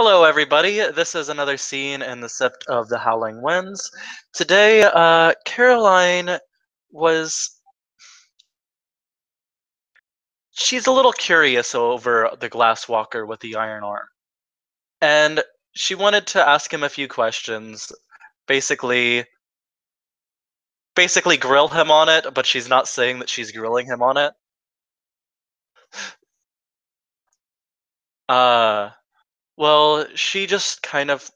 Hello, everybody. This is another scene in the Sept of the Howling Winds. Today, Caroline was. She's a little curious over the Glasswalker with the iron arm. And she wanted to ask him a few questions. Basically grill him on it, but she's not saying that she's grilling him on it. Well, she just kind of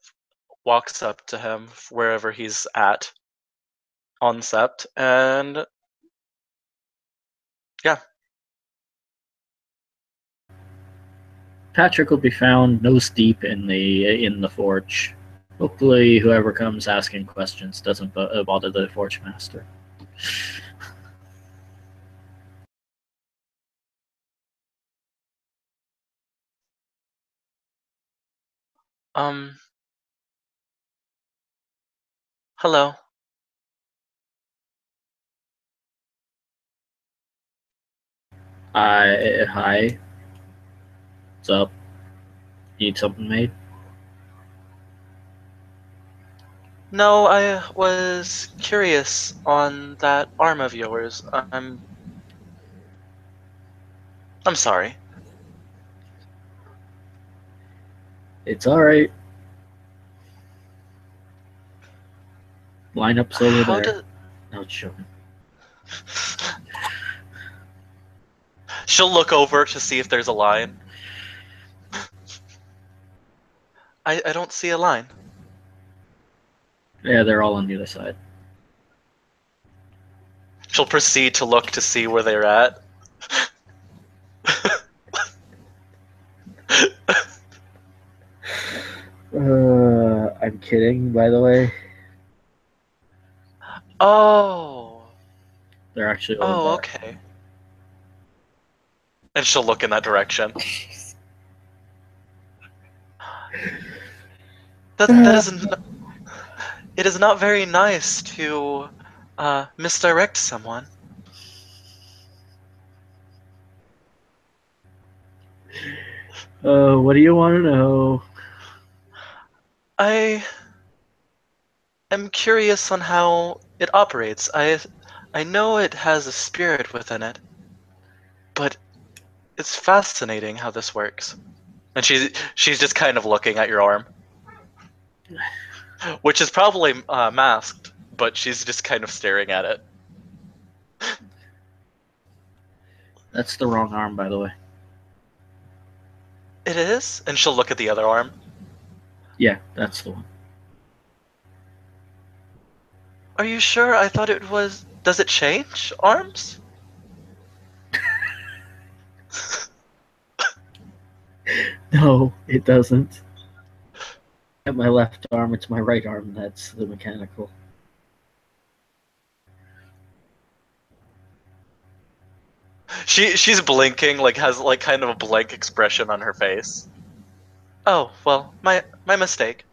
walks up to him wherever he's at on Sept, and yeah. Patrick will be found nose deep in the forge. Hopefully, whoever comes asking questions doesn't bother the forge master. Hello. Hi. What's up? Need something made? No, I was curious on that arm of yours. I'm sorry. It's alright. Lineup's over How there. did... No, it's showing. She'll look over to see if there's a line. I don't see a line. Yeah, they're all on the other side. She'll proceed to look to see where they're at. I'm kidding, by the way. Oh. They're actually all there. Okay. And she'll look in that direction. That isn't... It is not very nice to misdirect someone. What do you want to know? I am curious on how it operates. I know it has a spirit within it, but it's fascinating how this works. And she's just kind of looking at your arm, which is probably masked, but she's just kind of staring at it. That's the wrong arm, by the way. It is? And she'll look at the other arm. Yeah, that's the one. Are you sure? I thought it was... Does it change arms? No, it doesn't. At my left arm, it's my right arm that's the mechanical. She's blinking, like has like kind of a blank expression on her face. Oh, well, my mistake.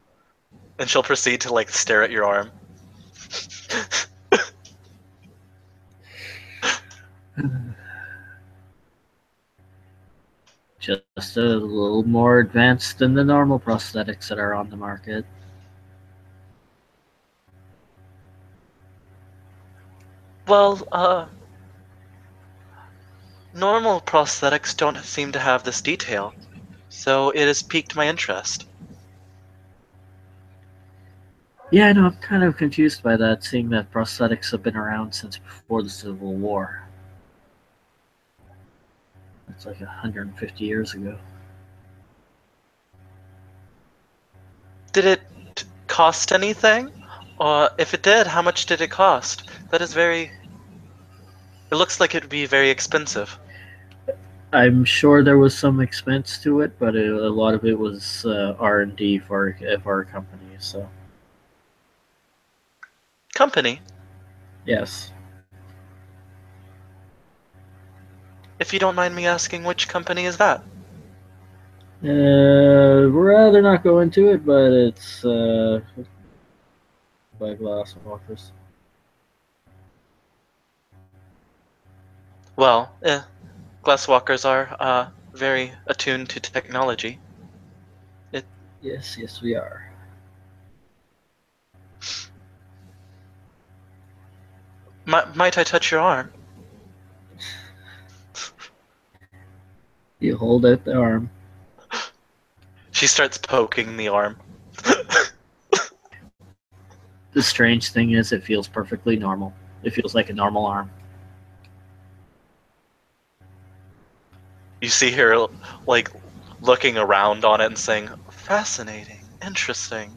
And she'll proceed to like stare at your arm. Just a little more advanced than the normal prosthetics that are on the market. Well, normal prosthetics don't seem to have this detail, so it has piqued my interest. Yeah, no, I'm kind of confused by that, seeing that prosthetics have been around since before the Civil War. That's like 150 years ago. Did it cost anything? If it did, how much did it cost? That is very... It looks like it would be very expensive. I'm sure there was some expense to it, but a lot of it was R&D for our company, so... Company? Yes. If you don't mind me asking, which company is that? Rather not go into it, but it's by Glasswalkers. Well, Glasswalkers are very attuned to technology. Yes, yes, we are. Might I touch your arm? You hold out the arm. She starts poking the arm. The strange thing is, it feels perfectly normal. It feels like a normal arm. You see her, like, looking around on it and saying, fascinating, interesting.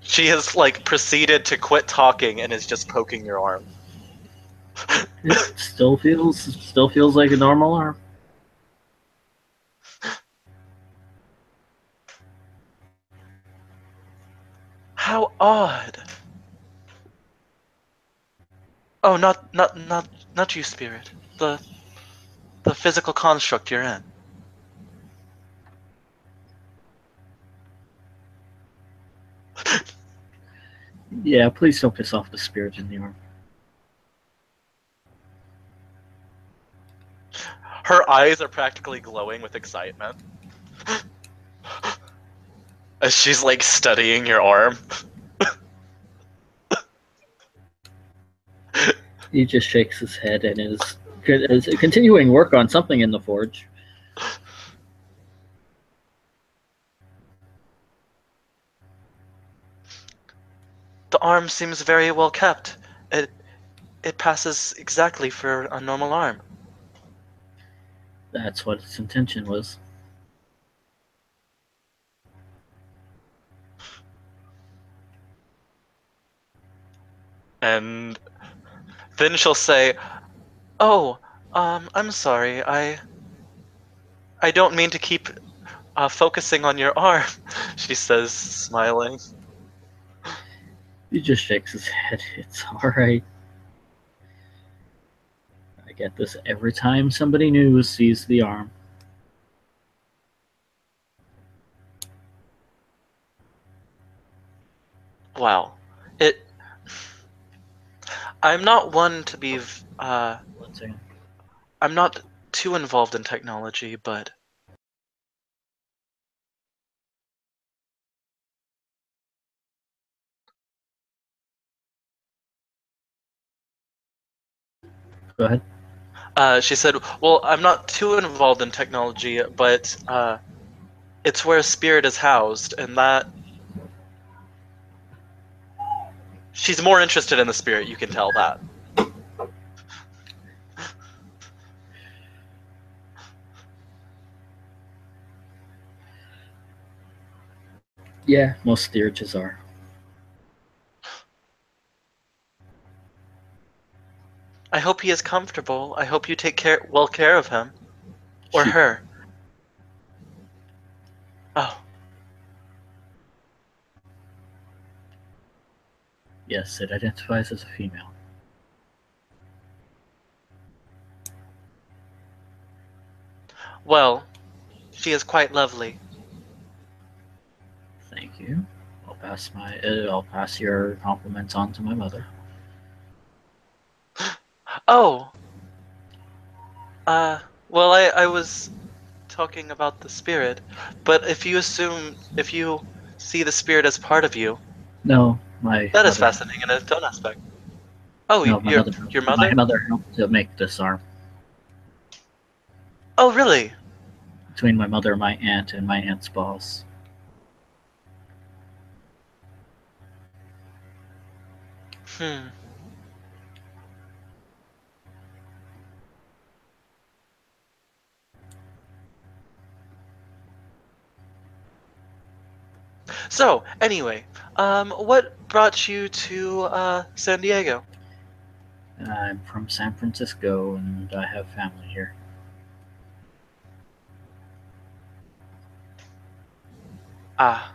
She has, like, proceeded to quit talking and is just poking your arm. It still feels like a normal arm. How odd. Oh, not you, spirit. The physical construct you're in. Yeah, please don't piss off the spirit in the arm. Her eyes are practically glowing with excitement as she's, like, studying your arm. He just shakes his head and is continuing work on something in the forge. The arm seems very well kept. It passes exactly for a normal arm. That's what its intention was. And then she'll say, "Oh, I'm sorry. I don't mean to keep focusing on your arm," she says, smiling. He just shakes his head. It's alright. I get this every time somebody new sees the arm. Wow. It. I'm not one to be. One second. I'm not too involved in technology, but Go ahead. she said, "Well, I'm not too involved in technology, but it's where a spirit is housed, and that she's more interested in the spirit. You can tell that." Yeah, most steerages are. I hope he is comfortable. I hope you take care of him or She. her. Oh, Yes, it identifies as a female. well, she is quite lovely. Thank you. I'll pass your compliments on to my mother. Oh, well, I was talking about the spirit, but if you see the spirit as part of you, No, my that is mother. fascinating in its own aspect. Oh, No, my mother. your My mother? mother helped to make this arm. Oh, really? Between my mother, my aunt, and my aunt's boss. Hmm. So, anyway, what brought you to San Diego? I'm from San Francisco, and I have family here. Ah,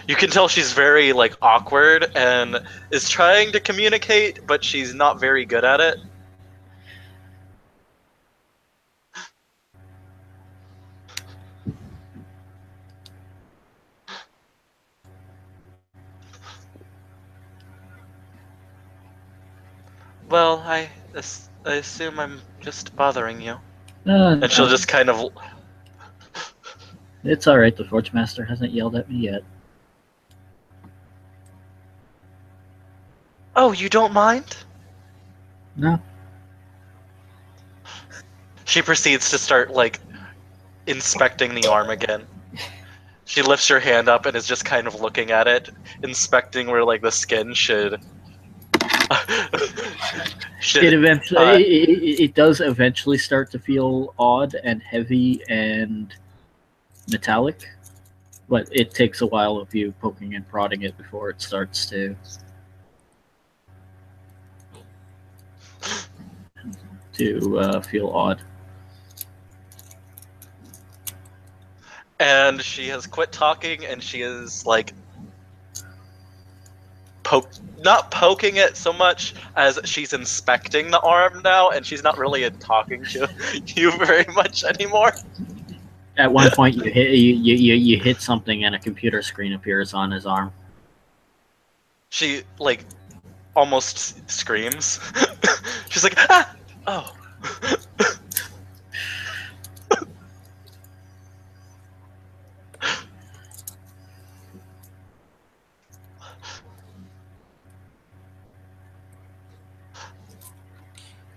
you can tell she's very, like, awkward and is trying to communicate, but she's not very good at it. Well, I assume I'm just bothering you. No, And she'll just kind of... it's all right. The Forge Master hasn't yelled at me yet. Oh, you don't mind? No. She proceeds to start, like, inspecting the arm again. She lifts her hand up and is just kind of looking at it, inspecting where, like, the skin should... It eventually, it does eventually start to feel odd and heavy and metallic, but it takes a while of you poking and prodding it before it starts to feel odd. And she has quit talking, and she is, like, not poking it so much as she's inspecting the arm now, and she's not really talking to you very much anymore. At one point, you hit something, and a computer screen appears on his arm. She, like, almost screams. She's like, ah! Oh.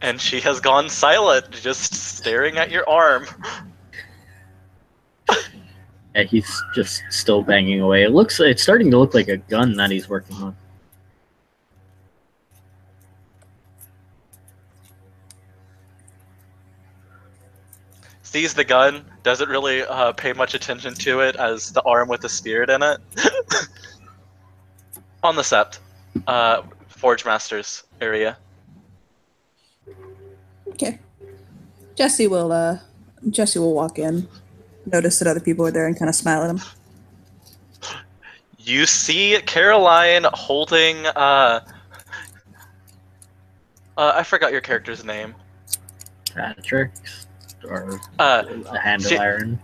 And she has gone silent, just staring at your arm. Yeah, he's just still banging away. It's starting to look like a gun that he's working on. Sees the gun, doesn't really pay much attention to it as the arm with the spirit in it. On the sept, Forge Masters area. Okay. Jesse will walk in, notice that other people are there, and kind of smile at him. You see Caroline holding I forgot your character's name. Patrick, or a handle iron.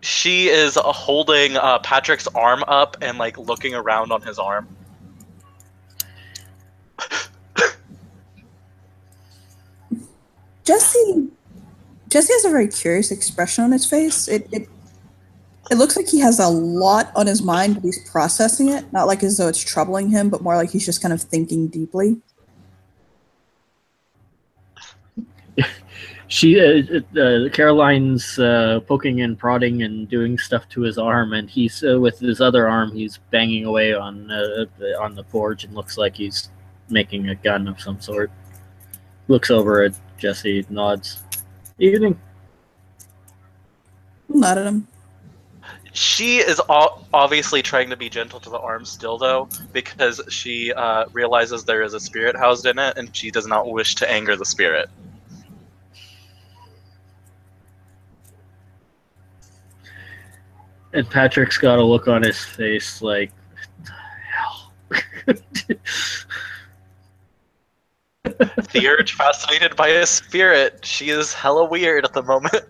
She is holding Patrick's arm up and, like, looking around on his arm. Jesse has a very curious expression on his face. It looks like he has a lot on his mind, but he's processing it. Not like as though it's troubling him, but more like he's just kind of thinking deeply. Caroline's poking and prodding and doing stuff to his arm, and he's with his other arm, he's banging away on the forge, and looks like he's making a gun of some sort. Looks over at Jesse, nods. Evening. Nod at him. She is obviously trying to be gentle to the arm still, though, because she realizes there is a spirit housed in it, and she does not wish to anger the spirit. And Patrick's got a look on his face like, hell. The urge fascinated by a spirit. She is hella weird at the moment.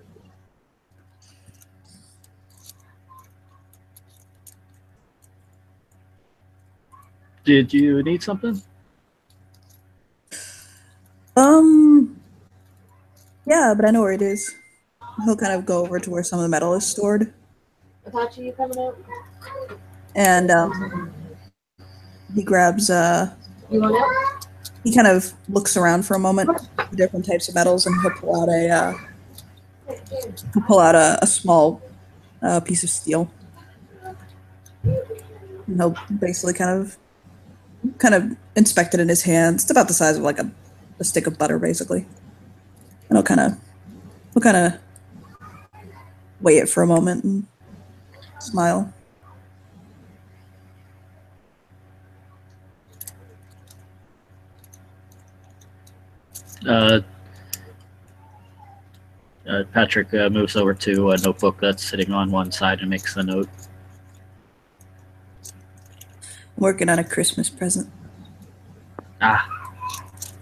Did you need something? Yeah, but I know where it is. He'll kind of go over to where some of the metal is stored. Apache, you coming out? And he grabs You want out? he kind of looks around for a moment, the different types of metals, and he'll pull out a small piece of steel. And he'll basically kind of inspect it in his hands. It's about the size of like a stick of butter, basically. And he'll kind of weigh it for a moment and smile. Patrick moves over to a notebook that's sitting on one side and makes the note. I'm working on a Christmas present.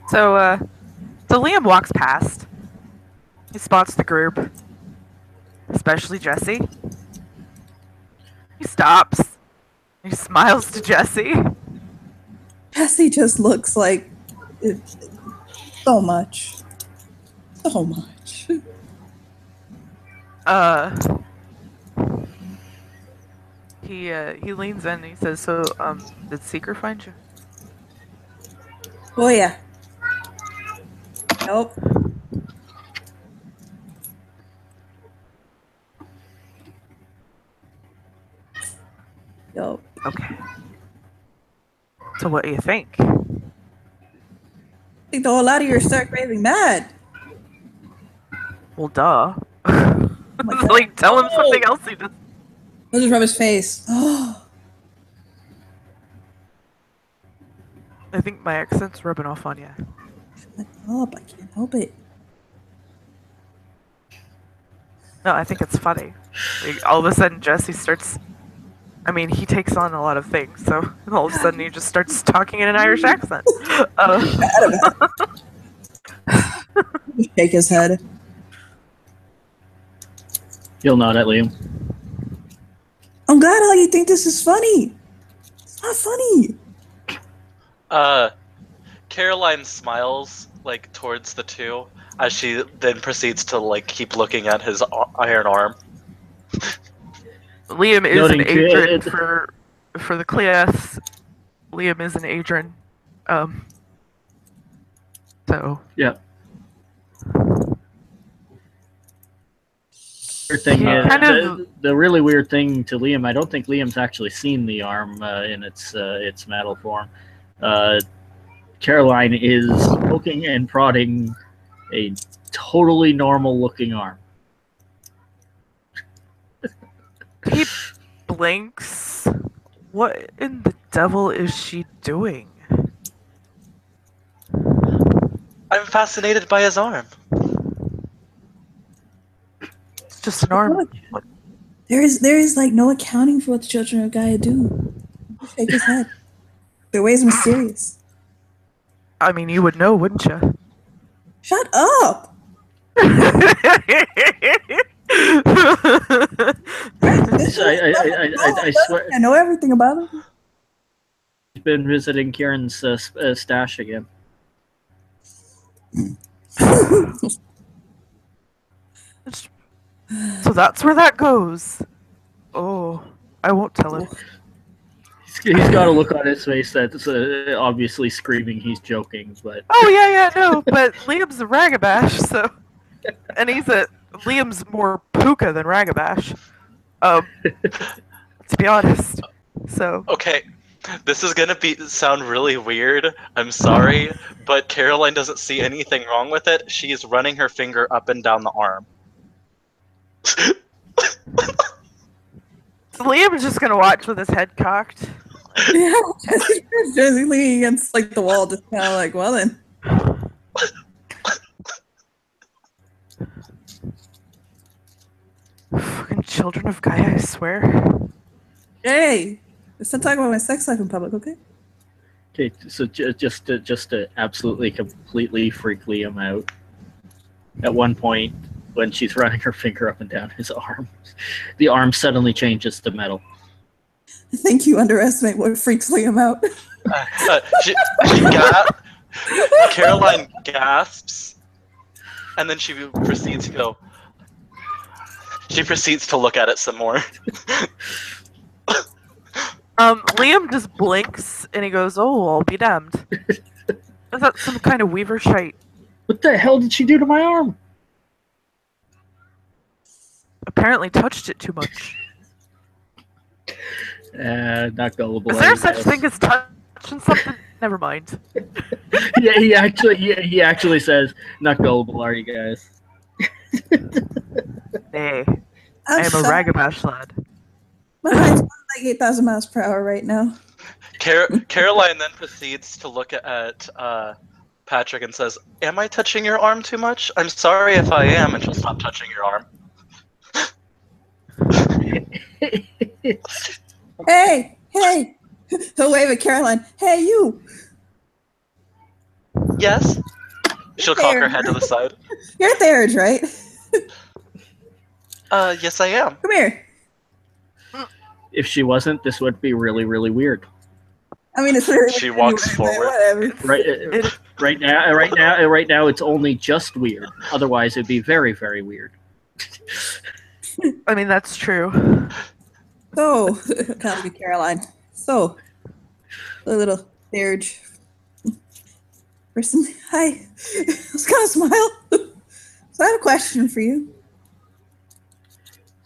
So Liam walks past. He spots the group, especially Jesse. He stops. He smiles to Jesse. Jesse just looks like So much. So much. He leans in and he says, "So, did Seeker find you?" Oh yeah. Nope. Nope. Okay. So what do you think? I think the whole lot of you are start raving mad. Well, duh. Oh my God. Like, tell him something else he does. I'll just rub his face. Oh. I think my accent's rubbing off on you. Shut up. I can't help it. No, I think it's funny. Like, all of a sudden, Jesse starts. I mean, he takes on a lot of things, so all of a sudden he just starts talking in an Irish accent. Shake his head. You'll nod at Liam. I'm glad how you think this is funny. It's not funny. Caroline smiles like towards the two as she then proceeds to like keep looking at his iron arm. Liam is Noting an Adrian to- for the class. Liam is an Adrian. So Yeah. Weird thing, Kind of- the really weird thing to Liam, I don't think Liam's actually seen the arm in its metal form. Caroline is poking and prodding a totally normal looking arm. he blinks. What in the devil is she doing? I'm fascinated by his arm. It's just an arm. Look, there is like no accounting for what the children of Gaia do. Shake his head. Their ways mysterious. I mean, you would know, wouldn't you? Shut up. I swear, I know everything about him. he's been visiting Kieran's stash again. So that's where that goes. Oh, I won't tell him. He's got a look on his face that's obviously screaming he's joking, but Oh yeah, no, but Liam's a Ragabash, so, and Liam's more Puka than Ragabash. To be honest. So Okay, this is gonna sound really weird. I'm sorry, but Caroline doesn't see anything wrong with it. She is running her finger up and down the arm. Liam's just gonna watch with his head cocked. Yeah, Jesse's leaning against like the wall, just kind of like, well then. Fucking children of Gaia, I swear. Hey, let's not talk about my sex life in public, okay? okay. So just to absolutely completely freak Liam out. At one point, when she's running her finger up and down his arm, the arm suddenly changes to metal. I think you underestimate what freaks Liam out. Caroline gasps, and then she proceeds to go. She proceeds to look at it some more. Liam just blinks and he goes, "Oh, I'll be damned." Is that some kind of weaver shite? What the hell did she do to my arm? Apparently touched it too much. Not gullible. Is there I such guess. thing as touching something? Never mind. Yeah, he actually says, "Not gullible, are you guys?" Hey, I'm I am a shocked. Ragabash lad. My mind's going like 8,000 miles per hour right now. Caroline then proceeds to look at Patrick and says, "Am I touching your arm too much? I'm sorry if I am," and she'll stop touching your arm. Hey! He'll wave at Caroline. Hey, you! Yes? She'll cock her head to the side. You're at the Arage, right? Yes I am. Come here. If she wasn't, this would be really, really weird. I mean, it's really She walks forward. Whatever. Right? Right now, it's only just weird. Otherwise, it'd be very, very weird. I mean, that's true. So, kind of Caroline. So, the little Serge person. Hi. I was gonna smile. So I have a question for you.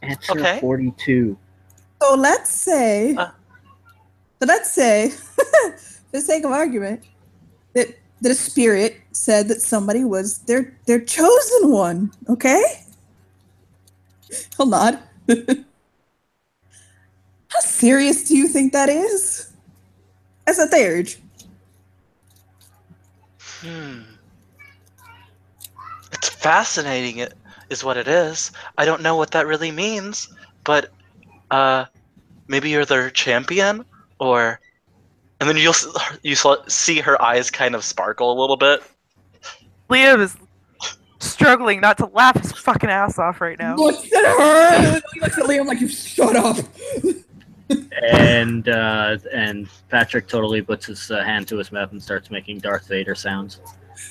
Answer Okay. 42. So let's say, Uh. for the sake of argument, that a spirit said that somebody was their chosen one. Okay. He'll nod. How serious do you think that is? As a Serge. It's fascinating, it is what it is. I don't know what that really means, but maybe you're their champion, or... And then you see her eyes kind of sparkle a little bit. Liam is struggling not to laugh his fucking ass off right now. Looks at her. He looks at Liam like, you shut up. And Patrick totally puts his hand to his mouth and starts making Darth Vader sounds.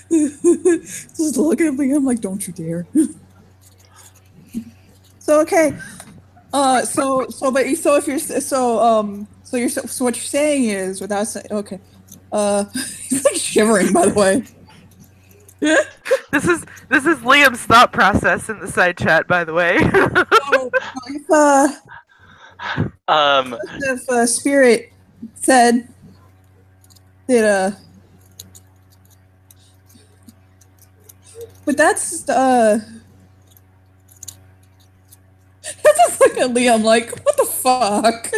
Just look at Liam like, don't you dare. So okay. So what you're saying is, without saying, okay. He's like shivering, by the way. This is Liam's thought process in the side chat, by the way. If a spirit said that but that's just look at Liam like, what the fuck?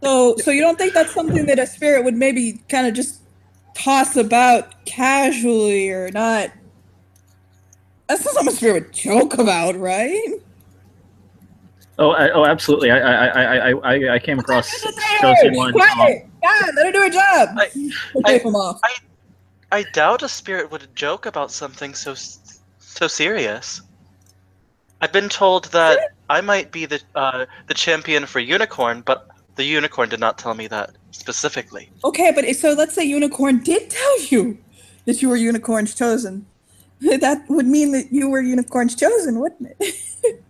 So you don't think that's something that a spirit would maybe kind of just toss about casually, or not? That's not something a spirit would joke about, right? Oh, absolutely. I came across Chosen one. Quiet! God, let her do her job. Take him off. I doubt a spirit would joke about something so serious. I've been told that I might be the champion for Unicorn, but the Unicorn did not tell me that specifically. Okay, but so let's say Unicorn did tell you that you were Unicorn's chosen. That would mean that you were Unicorn's chosen, wouldn't it?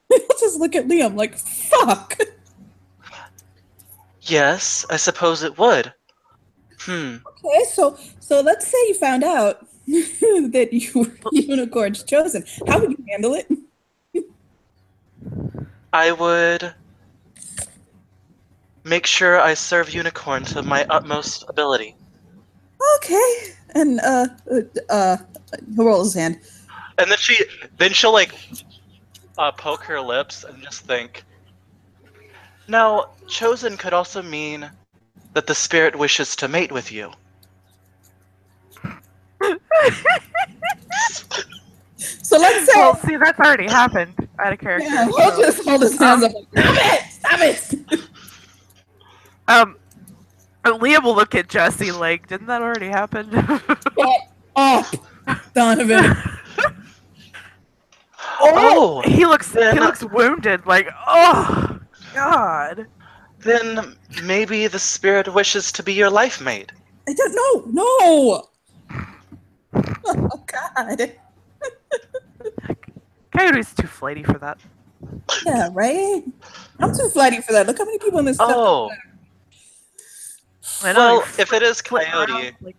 Let's just look at Liam like, fuck. Yes, I suppose it would. Okay, so let's say you found out that you were Unicorn's chosen. How would you handle it? I would make sure I serve Unicorn to my utmost ability. Okay, and he'll roll his hand. And then she'll like poke her lips and just think. Now, chosen could also mean that the spirit wishes to mate with you. So let's say. Well, see, that's already happened out of character. Yeah, he'll just hold his hands up. Like, stop it! Liam will look at Jesse like, didn't that already happen? Shut up, Donovan. Oh, he looks wounded. Like, oh God. Then maybe the spirit wishes to be your life mate. I don't know. No. Oh God. Coyote's too flighty for that. Yeah, right. I'm too flighty for that. Look how many people in this. Oh. I know, Well, like, if it is flip around, Coyote, like,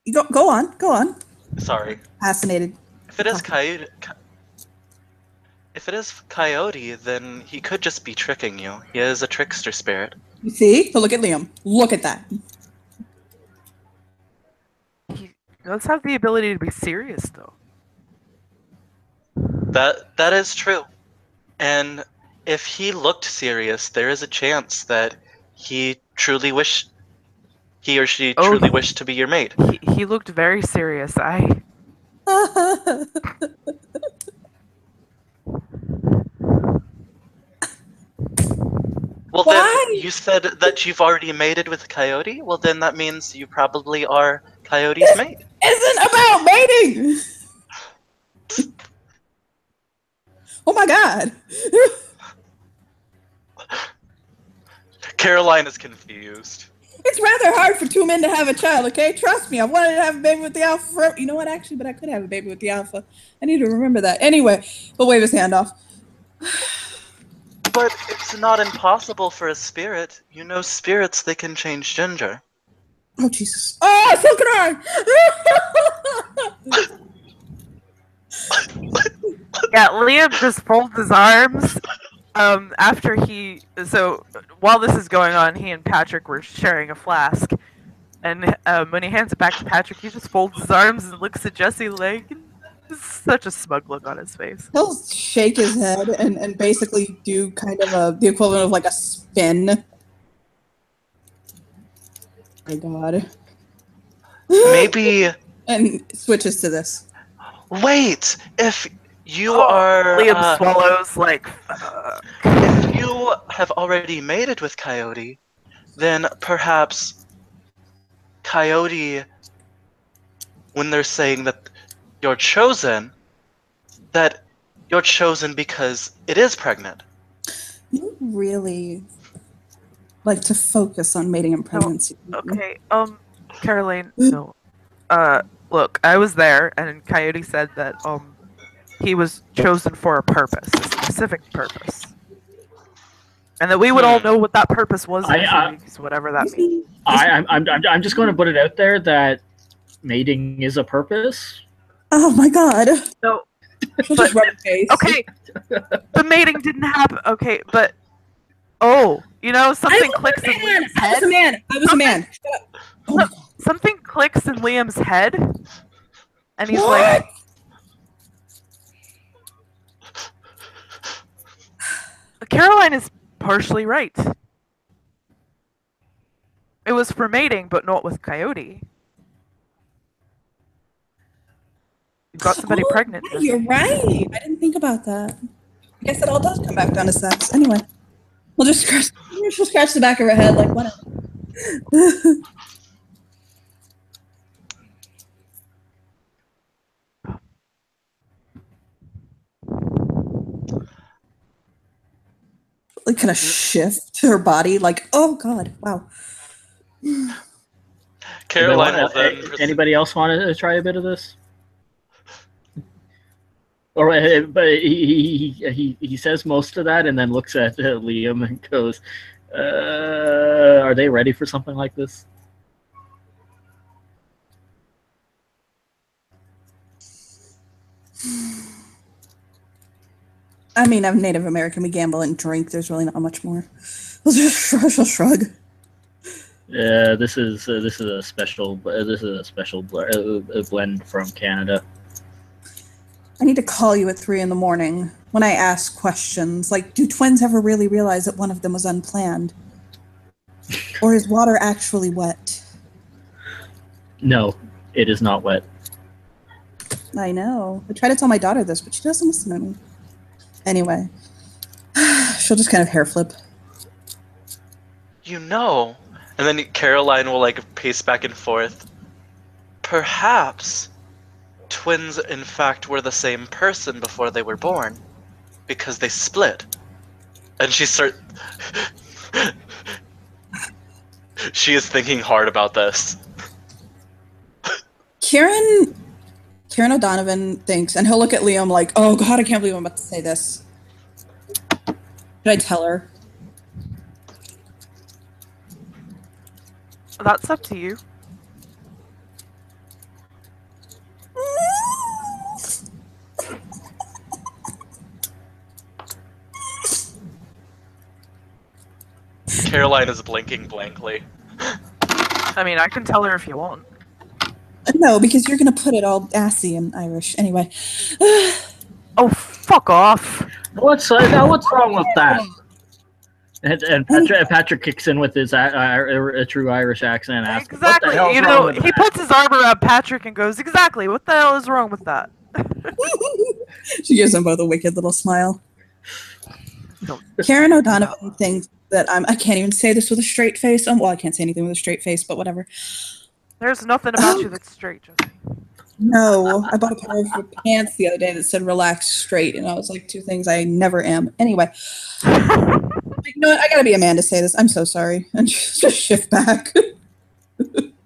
You go on. sorry. Fascinated. If it is Coyote, then he could just be tricking you. He is a trickster spirit. You see? So look at Liam. Look at that. he does have the ability to be serious, though. That is true. And if he looked serious, there is a chance that he or she truly wished to be your mate. He looked very serious. Well, Why? then you said that you've already mated with Coyote. Well, then that means you probably are Coyote's mate. Isn't about mating. Oh my god! Caroline is confused. It's rather hard for two men to have a child, okay? Trust me, I wanted to have a baby with the alpha for... You know what, actually, but I could have a baby with the alpha. I need to remember that. Anyway, he'll wave his hand off. But it's not impossible for a spirit. You know spirits, they can change gender. Oh, Jesus. Oh, so can I! Yeah, Liam just folds his arms. So while this is going on, he and Patrick were sharing a flask, and when he hands it back to Patrick, he just folds his arms and looks at Jesse like such a smug look on his face. He'll shake his head and basically do kind of the equivalent of like a spin. Oh my god. Maybe. And switches to this. Wait! If you are. Liam swallows like. If you have already made it with Coyote, then perhaps Coyote, when they're saying that you're chosen because it is pregnant. You really like to focus on mating and pregnancy. Okay, Caroline, no. Look, I was there, and Coyote said that, he was chosen for a purpose, a specific purpose. And that we would all know what that purpose was in a few weeks, whatever that means. I'm just going to put it out there that mating is a purpose. Oh my god. No. She'll just rub her face. Okay, the mating didn't happen. Okay, but something clicks in Liam's head. I was a man. Shut up. Oh my god. Something clicks in Liam's head, and he's What? like, Caroline is partially right. It was for mating, but not with Coyote. You got somebody pregnant. Yeah, you're right. I didn't think about that. I guess it all does come back down to sex. Anyway, she'll scratch the back of her head like whatever. Like kind of shift her body, like, oh god, wow. Caroline will then. Anybody else want to try a bit of this? Or, but he says most of that, and then looks at Liam and goes, "Are they ready for something like this?" I mean, I'm Native American. We gamble and drink. There's really not much more. She'll shrug. This is a special blend from Canada. I need to call you at 3 in the morning when I ask questions like, do twins ever really realize that one of them was unplanned? Or is water actually wet? No, it is not wet. I know. I try to tell my daughter this, but she doesn't listen to me. Anyway, she'll just kind of hair flip. You know. And then Caroline will like pace back and forth. Perhaps twins in fact were the same person before they were born. Because they split. And she is thinking hard about this. Kieran O'Donovan thinks, and he'll look at Liam like, oh god, I can't believe I'm about to say this. Should I tell her? That's up to you. Caroline is blinking blankly. I mean, I can tell her if you want. No, because you're going to put it all assy in Irish. Anyway. Oh, fuck off. What's wrong with that? And Patrick kicks in with his a true Irish accent and asks, exactly. What the hell's wrong with He that? puts his arm around Patrick and goes, exactly, what the hell is wrong with that? She gives them both a wicked little smile. Karen O'Donovan thinks that I can't even say this with a straight face. Well, I can't say anything with a straight face, but whatever. There's nothing about you that's straight, Jesse. No, I bought a pair of pants the other day that said "relax straight," and I was like, two things I never am. Anyway, you know what? I gotta be a man to say this. I'm so sorry, and just shift back.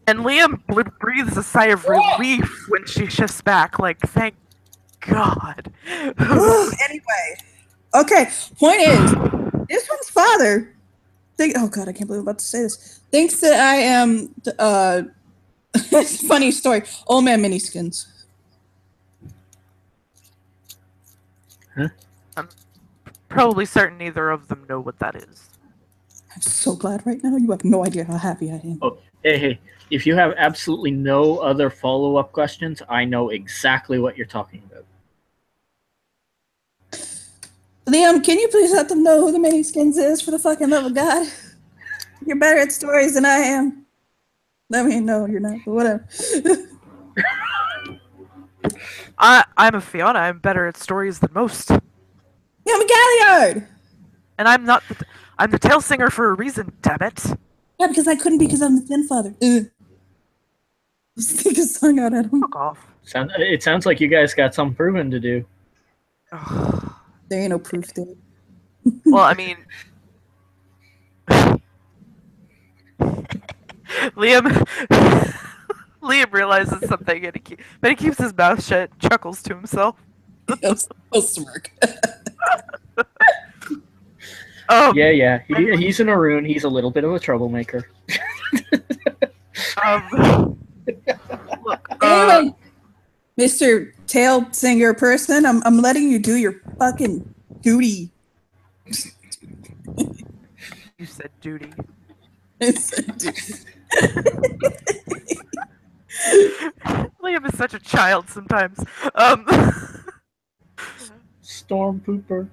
And Liam breathes a sigh of relief when she shifts back, like, thank God. Anyway, okay. Point is, this one's father. Oh God, I can't believe I'm about to say this. Thinks that I am. It's a funny story. Old man miniskins. I'm probably certain neither of them know what that is. I'm so glad right now. You have no idea how happy I am. Oh, hey. If you have absolutely no other follow-up questions, I know exactly what you're talking about. Liam, can you please let them know who the miniskins is for the fucking love of God? You're better at stories than I am. I mean, no, you're not, but whatever. I'm a Fiona. I'm better at stories than most. Yeah, I'm a Galliard! And I'm not. I'm the tale singer for a reason, damn it. Yeah, because I couldn't because I'm the thin father. Just take a song out at him. Fuck off. It sounds like you guys got some proving to do. There ain't no proof there. Well, I mean, Liam realizes something, and but he keeps his mouth shut, chuckles to himself. I'll smirk. Yeah. He's an Arun. He's a little bit of a troublemaker. Look, Anyway, Mr. Tail Singer person, I'm letting you do your fucking duty. you said duty. Liam is such a child sometimes. Storm pooper.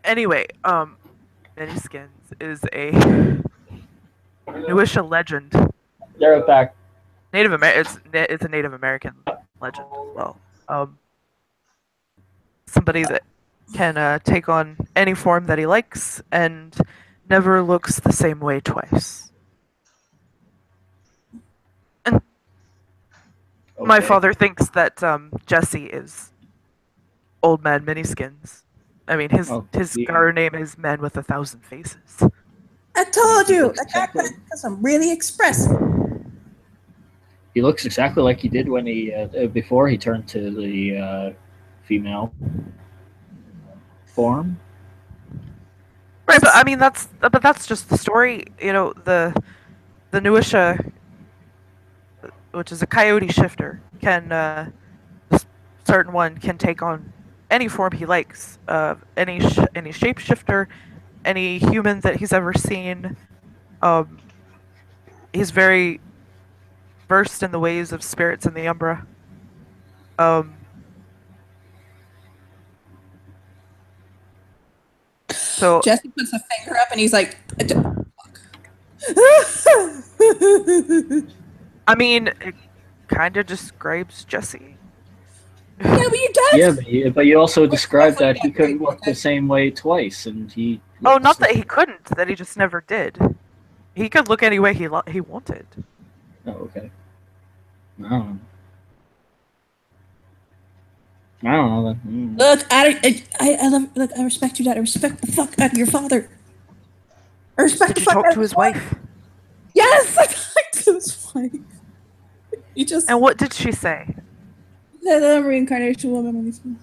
Anyway, Miniskins is a Newisha legend. They're back. It's a Native American legend as well. Somebody that can take on any form that he likes and never looks the same way twice. And my father thinks that Jesse is Old Man Miniskins. I mean, his gar name is Man with 1,000 Faces. I told you! Attack that because I'm really expressive. He looks exactly like he did when he before he turned to the female form. Right, but I mean that's just the story. You know, the Newisha, which is a coyote shifter, can certain one can take on any form he likes. Any shapeshifter, any human that he's ever seen. He's very versed in the ways of spirits in the Umbra. So Jesse puts a finger up and he's like, I mean, it kind of describes Jesse. Yeah, but you does. Yeah, but you also described that he couldn't look the same way twice, and he. Oh, not that he couldn't. That he just never did. He could look any way he wanted. Oh, okay. I don't know then. Look, I love. Look, I respect you, Dad. I respect the fuck out of your father. I respect Did the you fuck talk out to of his wife? Yes, I talked to his wife. He just. And what did she say? That I'm a reincarnation woman.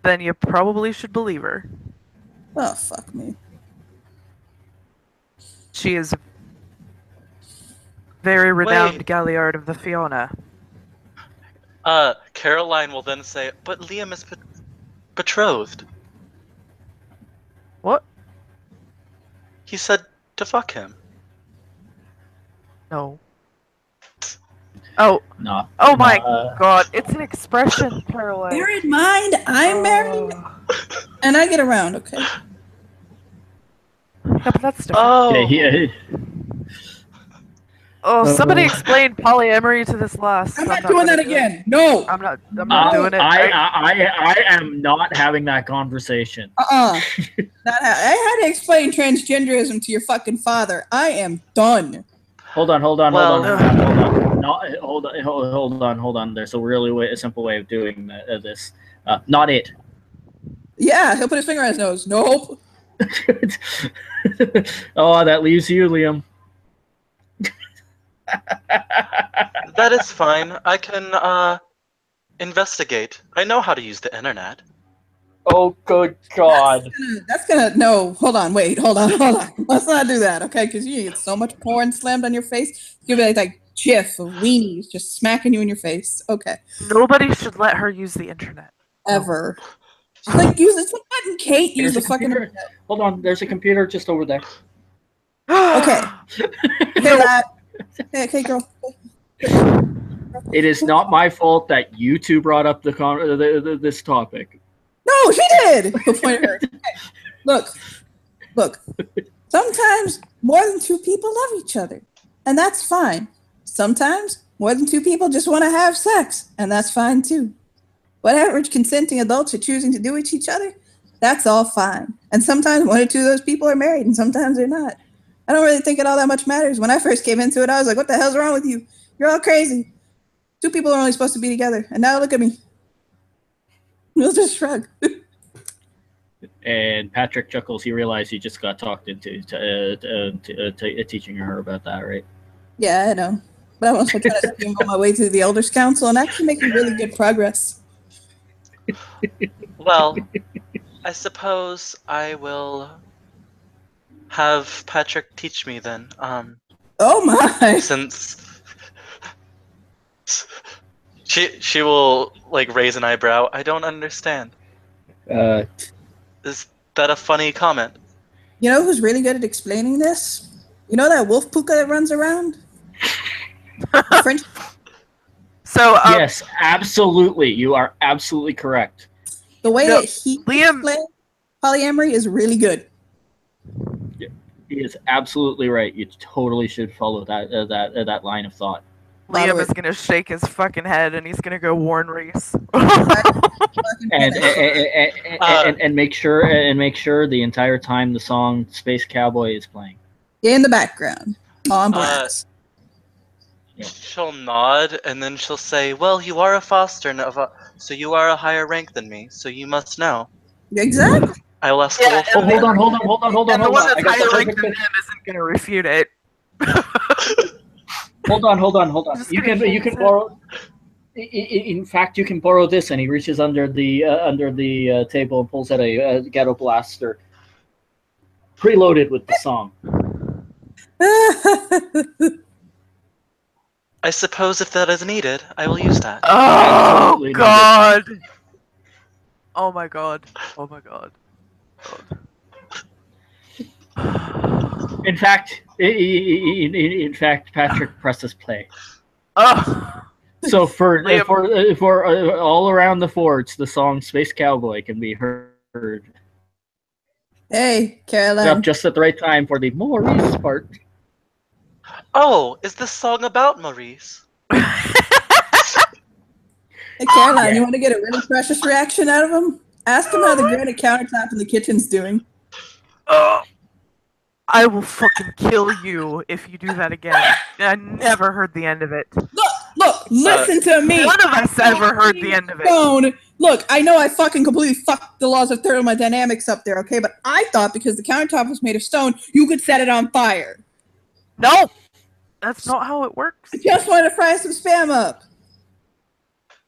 Then you probably should believe her. Oh fuck me. She is very renowned Wait. Galliard of the Fiona. Caroline will then say, "But Liam is betrothed." What? He said to fuck him. No. Oh. No. Oh my God! It's an expression, Caroline. Bear in mind, I'm married, and I get around. Okay. Yeah, but that's different. Oh. Okay, Oh, somebody Uh, explain polyamory to this lass. I'm not not doing gonna that do it. again. No. I'm not doing it. I am not having that conversation. Not I had to explain transgenderism to your fucking father. I am done. Hold on. Well- Hold on. There's a a simple way of doing this. Not it. Yeah, he'll put his finger on his nose. Nope. Oh, that leaves you, Liam. That is fine. I can investigate. I know how to use the internet. Oh, good God. That's gonna no. Hold on. Hold on. Let's not do that, okay? Because you get so much porn slammed on your face. You'll be like GIF of weenies just smacking you in your face. Okay. Nobody should let her use the internet. Ever. Just like use it's like letting Kate use There's the a fucking computer. internet. Hold on. There's a computer just over there. Okay. Okay, lad. Okay, girl. It is not my fault that you two brought up this topic. No, she did. He'll point at her. Okay. Look. Sometimes more than two people love each other, and that's fine. Sometimes more than two people just want to have sex, and that's fine too. Whatever consenting adults are choosing to do with each other, that's all fine. And sometimes one or two of those people are married, and sometimes they're not. I don't really think it all that much matters. When I first came into it, I was like, what the hell's wrong with you? You're all crazy. Two people are only supposed to be together. And now look at me. We'll just shrug. And Patrick chuckles. He realized he just got talked into teaching her about that, right? Yeah, I know. But I'm also trying to steamroll my way through the Elders Council and actually making really good progress. Well, I suppose I will have Patrick teach me then. Oh my! Since she will like raise an eyebrow. I don't understand. Is that a funny comment? You know who's really good at explaining this? You know that wolf puka that runs around? French. So Yes, absolutely. You are absolutely correct. The way No, that he Liam- explains polyamory is really good. He is absolutely right. You totally should follow that line of thought. Liam is gonna shake his fucking head and he's gonna go Warren Reese. And make sure the entire time the song Space Cowboy is playing. In the background, on blast. She'll nod and then she'll say, "Well, you are a foster Nova, so you are a higher rank than me, so you must know." Exactly. I'll ask Yeah, the wolf. and Hold on. And the one I that's got the higher ranked perfect than him isn't gonna refute it. Hold on. Just You gonna shake can his head. borrow. In fact, you can borrow this, and he reaches under the table and pulls out a ghetto blaster, preloaded with the song. I suppose if that is needed, I will use that. Oh Absolutely god! Oh my god! Oh my god! In fact, Patrick presses play. Oh. So for Liam. all around the forts, the song "Space Cowboy" can be heard. Hey, Up Caroline. just at the right time for the Maurice part. Oh, is this song about Maurice? Hey, Caroline, Yeah. you want to get a really precious reaction out of him? Ask him how the granite countertop in the kitchen's doing. Oh. I will fucking kill you if you do that again. I never heard the end of it. Look, listen to me. None of us ever heard the end of it. Stone. Look, I know I fucking completely fucked the laws of thermodynamics up there, okay? But I thought because the countertop was made of stone, you could set it on fire. No! That's not how it works. I just wanted to fry some spam up.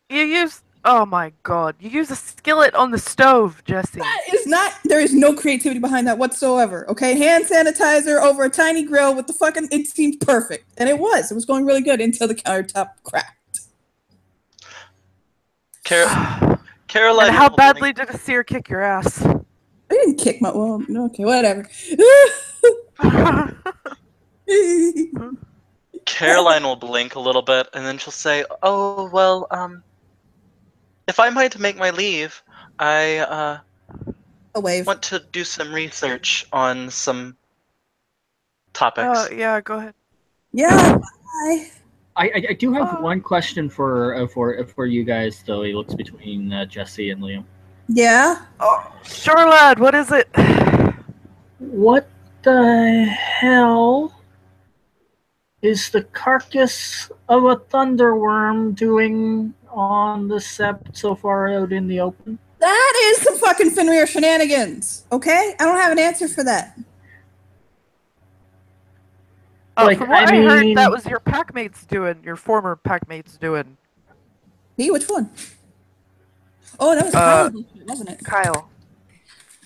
You use... Oh my god. You use a skillet on the stove, Jesse. That is not, there is no creativity behind that whatsoever, okay? Hand sanitizer over a tiny grill with the fucking, it seemed perfect. And it was going really good until the countertop cracked. Caroline. And how will badly did a seer kick your ass? I didn't kick my, well, okay, whatever. Caroline will blink a little bit, and then she'll say, "Oh well, if I might make my leave, I A wave. want to do some research on some topics." Yeah, go ahead. Yeah, I do have one question for you guys, though. He looks between Jesse and Liam. Yeah. Oh, sure, lad. What is it? What the hell is the carcass of a thunderworm doing on the sept so far out in the open? That is some fucking Fenrir shenanigans. Okay? I don't have an answer for that. Like, From what I I heard, mean- that was your packmates doing. Your former packmates doing. Me? Which one? Oh, that was Kyle, wasn't it? Kyle.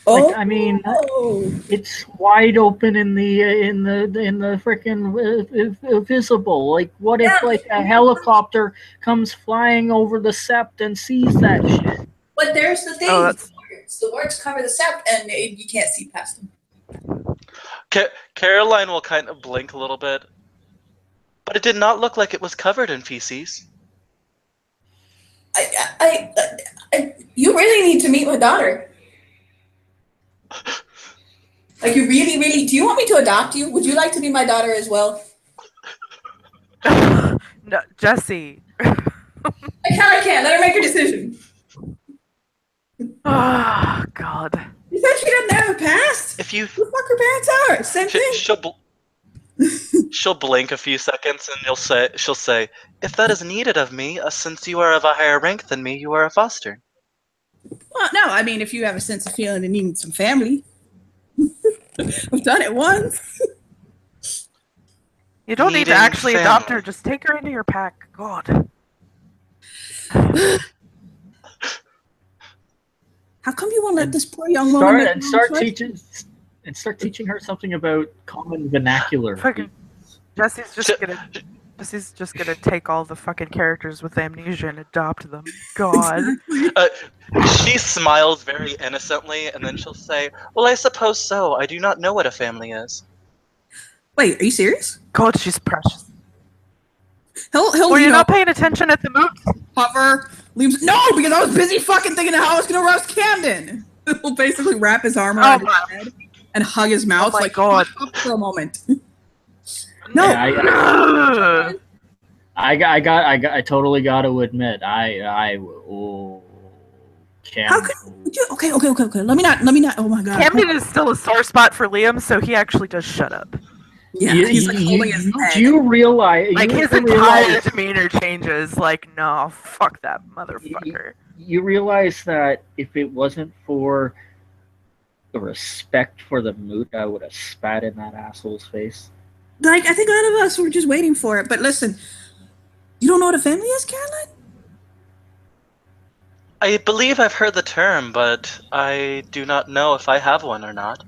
Like, I mean, Oh. it's wide open in the freaking visible. Like, what if like a helicopter comes flying over the sept and sees that shit? But there's the thing. Oh, that's- The words cover the sept, and you can't see past them. Caroline will kind of blink a little bit, but it did not look like it was covered in feces. You really need to meet my daughter. Like, you really, really. Do you want me to adopt you? Would you like to be my daughter as well? No, Jesse. I can't. Let her make her decision. Oh, God. You said she doesn't have a past? If you, Who the fuck her parents are? Same thing. she'll blink a few seconds, and she'll say, "If that is needed of me, since you are of a higher rank than me, you are a foster." Well, no, I mean, if you have a sense of feeling and need some family. I've done it once. You don't need to Needing actually adopt her. family. Just take her into your pack. God. How come you won't let this poor young woman make her own choice? Start teaching her something about common vernacular. Fucking Jesse's just gonna take all the fucking characters with amnesia and adopt them. God. She smiles very innocently, and then she'll say, "Well, I suppose so. I do not know what a family is." Wait, are you serious? God, she's precious. He'll Were you you know, not paying attention at the movie? hover. Leaves. No, because I was busy fucking thinking of how I was gonna roast Camden. He'll basically wrap his arm around his head and hug his mouth my like, God. shut up for a moment. No. Yeah, I totally got to admit, Cam. How could you? Okay. Let me not. Oh my god. Camden is still a sore spot for Liam, so he actually does shut up. Yeah, he's like holding his head. Do you realize? Like, his entire demeanor changes. Like, no, fuck that motherfucker. You realize that if it wasn't for the respect for the moot, I would have spat in that asshole's face. Like, I think a lot of us were just waiting for it. But listen, you don't know what a family is, Caroline? I believe I've heard the term, but I do not know if I have one or not.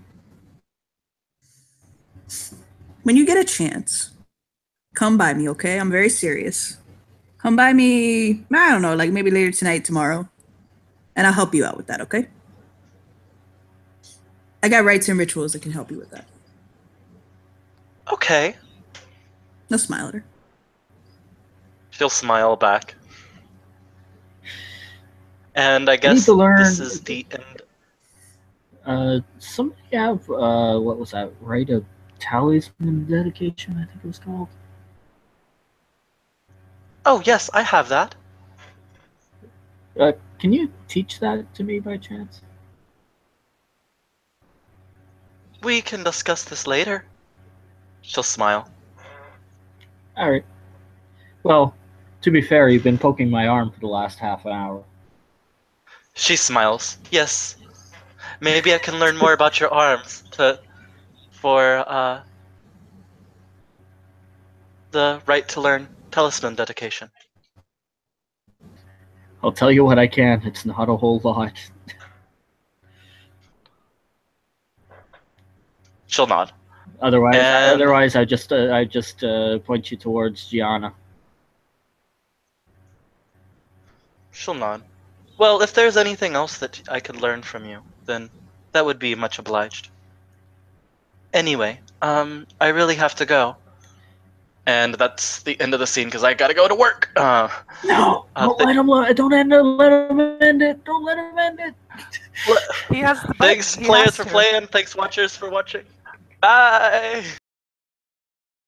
When you get a chance, come by me, okay? I'm very serious. Come by me, I don't know, like maybe later tonight, tomorrow. And I'll help you out with that, okay? I got rites and rituals that can help you with that. Okay. No, smile at her. She'll smile back. And I need guess to learn- this is the end. Somebody have what was that? Rite of Talisman dedication, I think it was called. Oh, yes, I have that. Can you teach that to me by chance? We can discuss this later. She'll smile. All right. Well, to be fair, you've been poking my arm for the last half an hour. She smiles. Yes. Maybe I can learn more about your arms for the right to learn talisman dedication. I'll tell you what I can. It's not a whole lot. She'll nod. Otherwise, I just point you towards Gianna. She'll nod. Well, if there's anything else that I could learn from you, then that would be much obliged. Anyway, I really have to go. And that's the end of the scene because I gotta go to work. No, don't let him end it. Don't let him end it. He has the Thanks, button. He players, has for to. playing. Thanks, watchers, for watching. Bye!